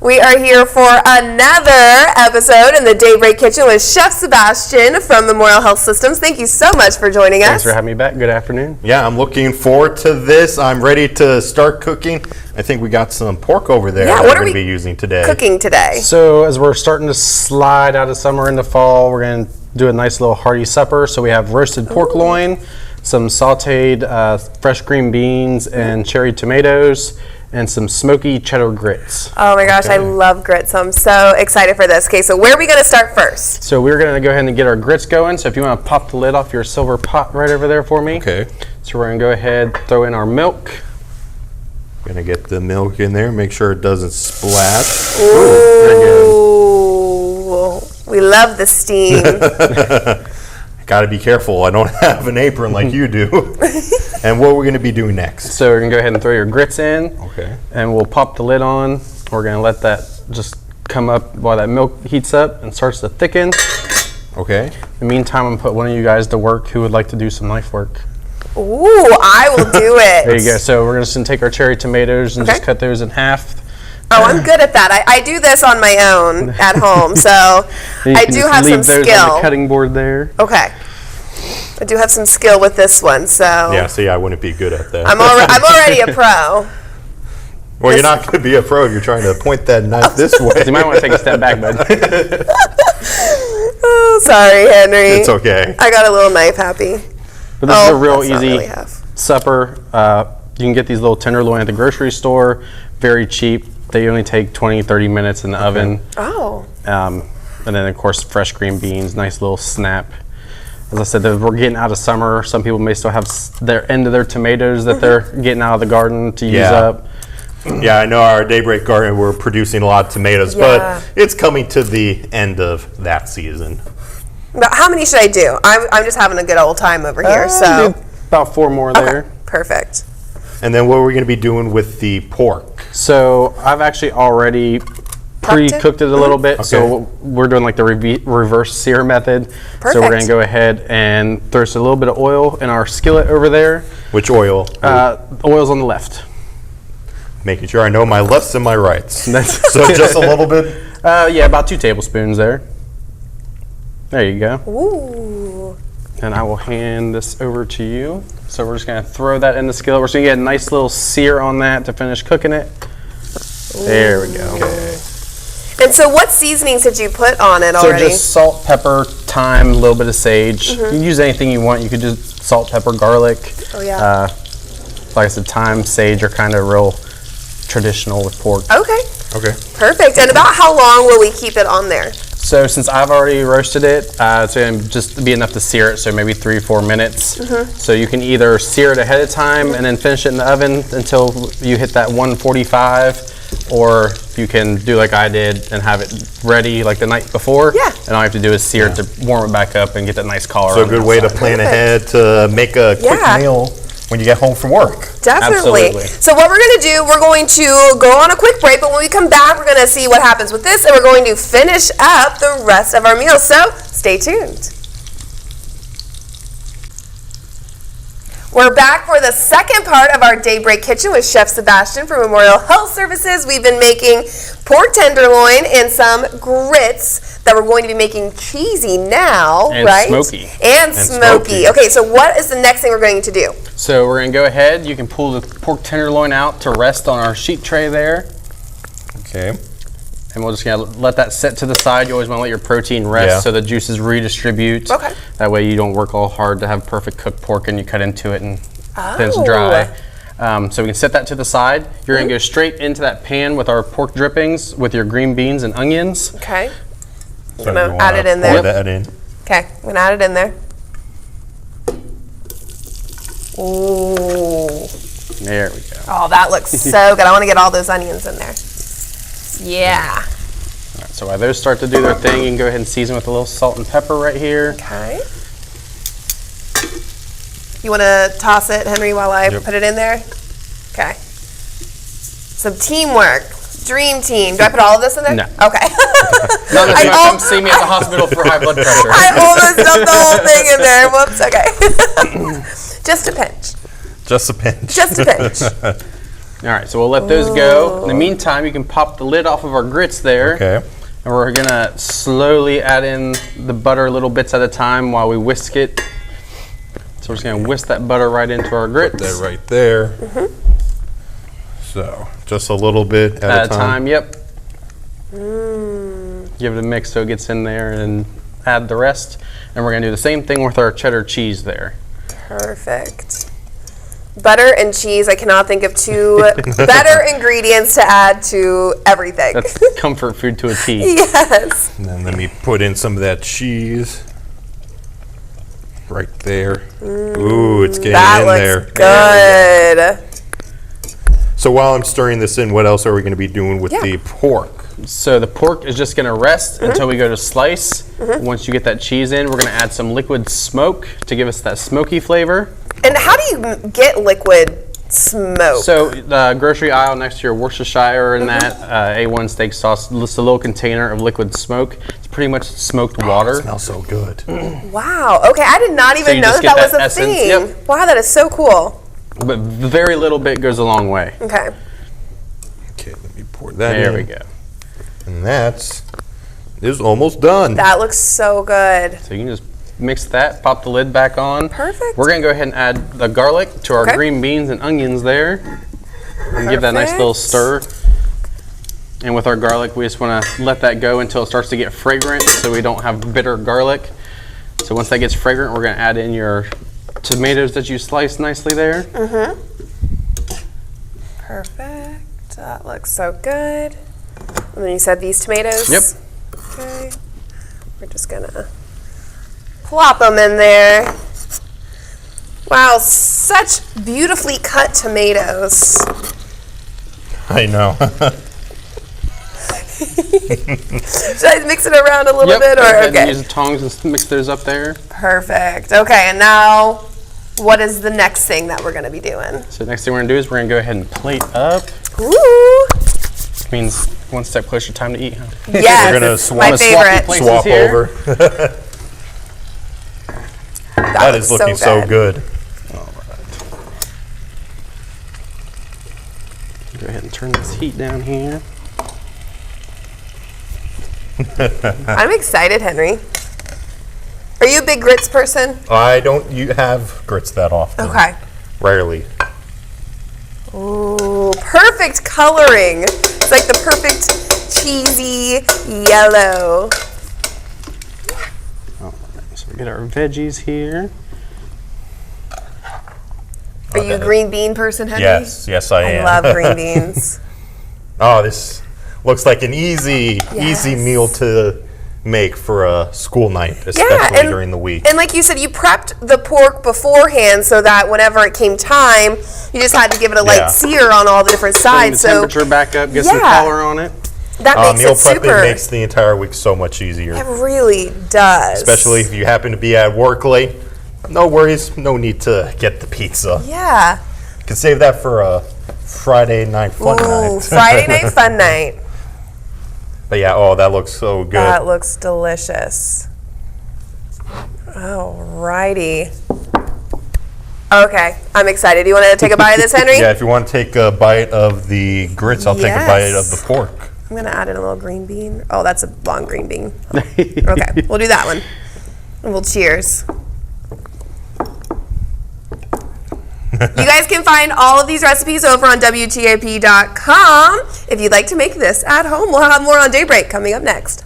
We are here for another episode in the Daybreak Kitchen with Chef Sebastian from Memorial Health Systems. Thank you so much for joining us. Thanks for having me back. Good afternoon. Yeah, I'm looking forward to this. I'm ready to start cooking. I think we got some pork over there that we're going to be using today. Cooking today? So as we're starting to slide out of summer into fall, we're going to do a nice little hearty supper. So we have roasted pork loin, some sauteed fresh green beans and cherry tomatoes, and some smoky cheddar grits. Oh my gosh, I love grits. So I'm so excited for this. Okay, so where are we going to start first? So we're going to go ahead and get our grits going. So if you want to pop the lid off your silver pot right over there for me. Okay. So we're going to go ahead, throw in our milk. Going to get the milk in there, make sure it doesn't splash. Ooh, very good. We love the steam. Got to be careful. I don't have an apron like you do. And what we're going to be doing next? So we're going to go ahead and throw your grits in. Okay. And we'll pop the lid on. We're going to let that just come up while that milk heats up and starts to thicken. Okay. In the meantime, I'm going to put one of you guys to work who would like to do some knife work. Ooh, I will do it. There you go. So we're just going to take our cherry tomatoes and just cut those in half. Oh, I'm good at that. I do this on my own at home, so I do have some skill. Leave those on the cutting board there. Okay. I do have some skill with this one, so. Yeah, see, I wouldn't be good at that. I'm already a pro. Well, you're not going to be a pro if you're trying to point that knife this way. You might want to take a step back, bud. Oh, sorry, Henry. It's okay. I got a little knife happy. But this is a real easy supper. You can get these little tenderloin at the grocery store, very cheap. They only take 20, 30 minutes in the oven. Oh. And then, of course, fresh green beans, nice little snap. As I said, we're getting out of summer. Some people may still have their end of their tomatoes that they're getting out of the garden to use up. Yeah, I know our Daybreak garden, we're producing a lot of tomatoes, but it's coming to the end of that season. But how many should I do? I'm just having a good old time over here. So about 4 more there. Perfect. And then what are we going to be doing with the pork? So I've actually already pre-cooked it a little bit. So we're doing like the reverse sear method. Perfect. So we're going to go ahead and throw just a little bit of oil in our skillet over there. Which oil? Oil's on the left. Making sure I know my lefts and my rights. So just a little bit? Yeah, about 2 tablespoons there. There you go. Ooh. And I will hand this over to you. So we're just going to throw that in the skillet. We're just going to get a nice little sear on that to finish cooking it. Ooh. There we go. Okay. And so what seasonings did you put on it already? So just salt, pepper, thyme, a little bit of sage. You can use anything you want. You could just salt, pepper, garlic. Oh, yeah. Like I said, thyme, sage are kind of real traditional with pork. Okay. Okay. Perfect. And about how long will we keep it on there? So since I've already roasted it, it's going to just be enough to sear it, so maybe 3 or 4 minutes. So you can either sear it ahead of time and then finish it in the oven until you hit that 145, or you can do like I did and have it ready like the night before. Yeah. And all you have to do is sear it to warm it back up and get that nice color. So a good way to plan ahead to make a quick meal when you get home from work. Definitely. Absolutely. So what we're going to do, we're going to go on a quick break, but when we come back, we're going to see what happens with this, and we're going to finish up the rest of our meal. So stay tuned. We're back for the second part of our Daybreak Kitchen with Chef Sebastian from Memorial Health Services. We've been making pork tenderloin and some grits that we're going to be making cheesy now, right? Smoky. And smoky. Okay, so what is the next thing we're going to do? So we're going to go ahead. You can pull the pork tenderloin out to rest on our sheet tray there. Okay. And we're just going to let that set to the side. You always want to let your protein rest so the juices redistribute. Okay. That way you don't work all hard to have perfect cooked pork and you cut into it and then it's dry. So we can set that to the side. You're going to go straight into that pan with our pork drippings with your green beans and onions. Okay. So I'm going to add it in there. Pour that in. Okay, I'm going to add it in there. Ooh. There we go. Oh, that looks so good. I want to get all those onions in there. Yeah. All right, so while those start to do their thing, you can go ahead and season with a little salt and pepper right here. Okay. You want to toss it, Henry, while I put it in there? Okay. Some teamwork. Dream team. Do I put all of this in there? No. Okay. No, no, come see me at the hospital for high blood pressure. I almost dumped the whole thing in there. Whoops. Okay. Just a pinch. Just a pinch. Just a pinch. All right, so we'll let those go. In the meantime, you can pop the lid off of our grits there. Okay. And we're gonna slowly add in the butter little bits at a time while we whisk it. So we're just gonna whisk that butter right into our grits. Put that right there. So just a little bit at a time. Yep. Give it a mix so it gets in there and add the rest. And we're gonna do the same thing with our cheddar cheese there. Perfect. Butter and cheese, I cannot think of two better ingredients to add to everything. That's comfort food to a T. Yes. And then let me put in some of that cheese. Right there. Ooh, it's getting That in looks there. good. So while I'm stirring this in, what else are we going to be doing with the pork? So the pork is just gonna rest until we go to slice. Once you get that cheese in, we're gonna add some liquid smoke to give us that smoky flavor. And how do you get liquid smoke? So the grocery aisle next to your Worcestershire and that A1 steak sauce, just a little container of liquid smoke. It's pretty much smoked water. It smells so good. Wow. Okay, I did not even you know just that get was that a essence, thing. yep. Wow, that is so cool. But very little bit goes a long way. Okay. Okay, let me pour that in. There we go. And is almost done. That looks so good. So you can just mix that, pop the lid back on. Perfect. We're gonna go ahead and add the garlic to our green beans and onions there. And give that a nice little stir. And with our garlic, we just wanna let that go until it starts to get fragrant so we don't have bitter garlic. So once that gets fragrant, we're gonna add in your tomatoes that you sliced nicely there. Perfect. That looks so good. And then you said these tomatoes? Yep. Okay. We're just gonna plop them in there. Wow, such beautifully cut tomatoes. I know. Should I mix it around a little bit? Go Or ahead okay. and use the tongs and mix those up there. Perfect. Okay, and now what is the next thing that we're gonna be doing? So next thing we're gonna do is we're gonna go ahead and plate up. Ooh. Which means one step closer, time to eat, huh? Yes, We're gonna it's my swap favorite. places Swap here. over. That is looking so good. All right. Go ahead and turn this heat down here. I'm excited, Henry. Are you a big grits person? I don't have grits that often. Okay. Rarely. Ooh, perfect coloring. It's like the perfect cheesy yellow. All right, so we get our veggies here. Are you a green bean person, Henry? Yes, I am. I love green beans. Oh, this looks like an easy meal to make for a school night, especially during the week. And like you said, you prepped the pork beforehand so that whenever it came time, you just had to give it a light sear on all the different Bring sides. the temperature back up, get some color on it. That makes meal it super. prepping makes the entire week so much easier. It really does. Especially if you happen to be at work late. No worries, no need to get the pizza. Yeah. You can save that for a Friday night fun night. Friday night fun night. But yeah, oh, that looks so good. That looks delicious. Alrighty. Okay, I'm excited. Do you want to take a bite of this, Henry? Yeah, if you want to take a bite of the grits, I'll take a bite of the pork. I'm going to add in a little green bean. Oh, that's a long green bean. Okay, we'll do that one. And we'll cheers. You guys can find all of these recipes over on WTAP.com. If you'd like to make this at home, we'll have more on Daybreak coming up next.